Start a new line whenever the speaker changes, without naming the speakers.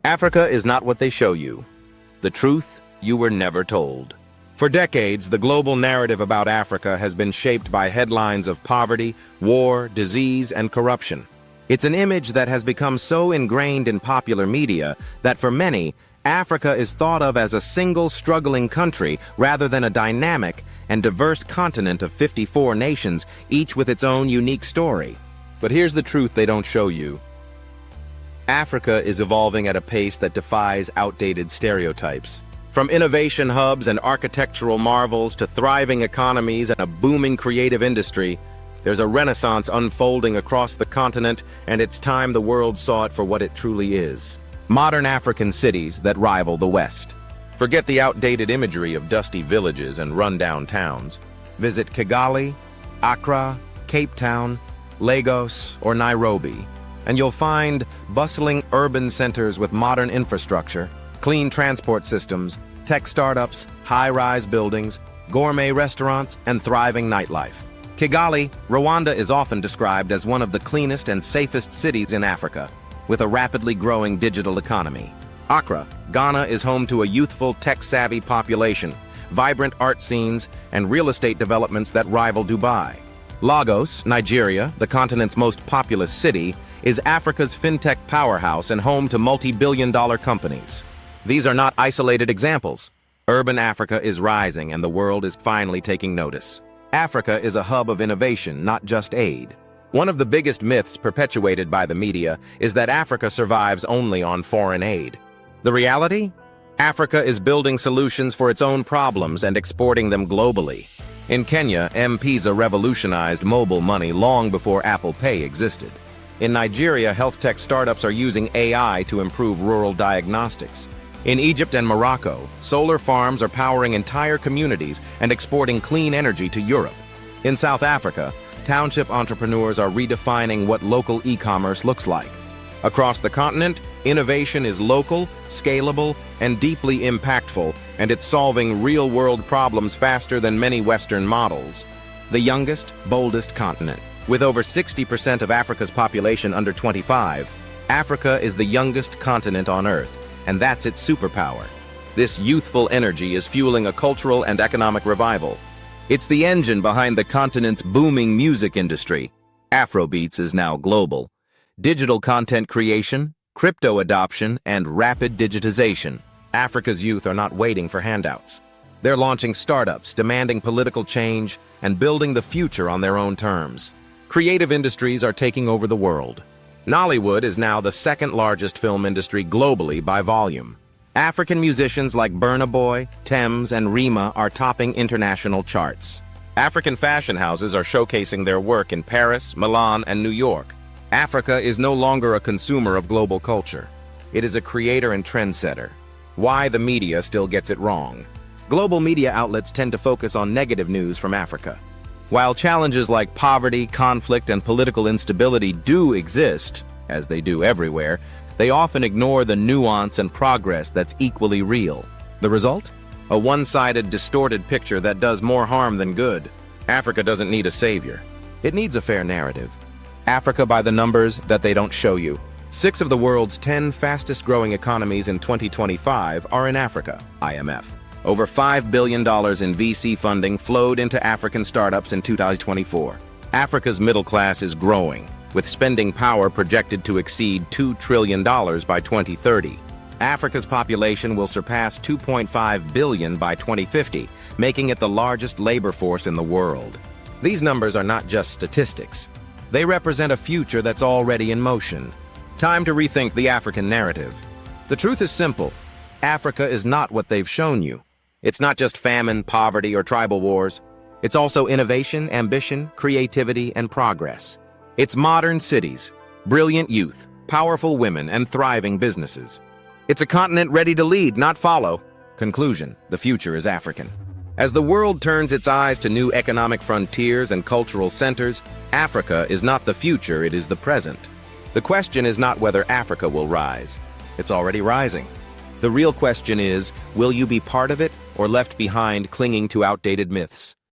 Africa is not what they show you. The truth you were never told. For decades, the global narrative about Africa has been shaped by headlines of poverty, war, disease, and corruption. It's an image that has become so ingrained in popular media that for many, Africa is thought of as a single struggling country rather than a dynamic and diverse continent of 54 nations, each with its own unique story. But here's the truth they don't show you. Africa is evolving at a pace that defies outdated stereotypes. From innovation hubs and architectural marvels to thriving economies and a booming creative industry, there's a renaissance unfolding across the continent, and it's time the world saw it for what it truly is. Modern African cities that rival the West. Forget the outdated imagery of dusty villages and rundown towns. Visit Kigali, Accra, Cape Town, Lagos, or Nairobi, and you'll find bustling urban centers with modern infrastructure, clean transport systems, tech startups, high-rise buildings, gourmet restaurants, and thriving nightlife. Kigali, Rwanda is often described as one of the cleanest and safest cities in Africa, with a rapidly growing digital economy. Accra, Ghana is home to a youthful, tech-savvy population, vibrant art scenes, and real estate developments that rival Dubai. Lagos, Nigeria, the continent's most populous city, is Africa's fintech powerhouse and home to multi-billion-dollar companies. These are not isolated examples. Urban Africa is rising, and the world is finally taking notice. Africa is a hub of innovation, not just aid. One of the biggest myths perpetuated by the media is that Africa survives only on foreign aid. The reality? Africa is building solutions for its own problems and exporting them globally. In Kenya, M-Pesa revolutionized mobile money long before Apple Pay existed. In Nigeria, health tech startups are using AI to improve rural diagnostics. In Egypt and Morocco, solar farms are powering entire communities and exporting clean energy to Europe. In South Africa, township entrepreneurs are redefining what local e-commerce looks like. Across the continent, innovation is local, scalable, and deeply impactful, and it's solving real-world problems faster than many Western models. The youngest, boldest continent. With over 60% of Africa's population under 25, Africa is the youngest continent on Earth, and that's its superpower. This youthful energy is fueling a cultural and economic revival. It's the engine behind the continent's booming music industry. Afrobeats is now global. Digital content creation, crypto adoption, and rapid digitization. Africa's youth are not waiting for handouts. They're launching startups, demanding political change, and building the future on their own terms. Creative industries are taking over the world. Nollywood is now the second largest film industry globally by volume. African musicians like Burna Boy, Thames, and Rima are topping international charts. African fashion houses are showcasing their work in Paris, Milan, and New York. Africa is no longer a consumer of global culture. It is a creator and trendsetter. Why the media still gets it wrong. Global media outlets tend to focus on negative news from Africa. While challenges like poverty, conflict, and political instability do exist, as they do everywhere, they often ignore the nuance and progress that's equally real. The result? A one-sided, distorted picture that does more harm than good. Africa doesn't need a savior. It needs a fair narrative. Africa by the numbers that they don't show you. 6 of the world's 10 fastest-growing economies in 2025 are in Africa, IMF. Over $5 billion in VC funding flowed into African startups in 2024. Africa's middle class is growing, with spending power projected to exceed $2 trillion by 2030. Africa's population will surpass 2.5 billion by 2050, making it the largest labor force in the world. These numbers are not just statistics. They represent a future that's already in motion. Time to rethink the African narrative. The truth is simple. Africa is not what they've shown you. It's not just famine, poverty, or tribal wars. It's also innovation, ambition, creativity, and progress. It's modern cities, brilliant youth, powerful women, and thriving businesses. It's a continent ready to lead, not follow. Conclusion: the future is African. As the world turns its eyes to new economic frontiers and cultural centers, Africa is not the future, it is the present. The question is not whether Africa will rise. It's already rising. The real question is, will you be part of it or left behind clinging to outdated myths?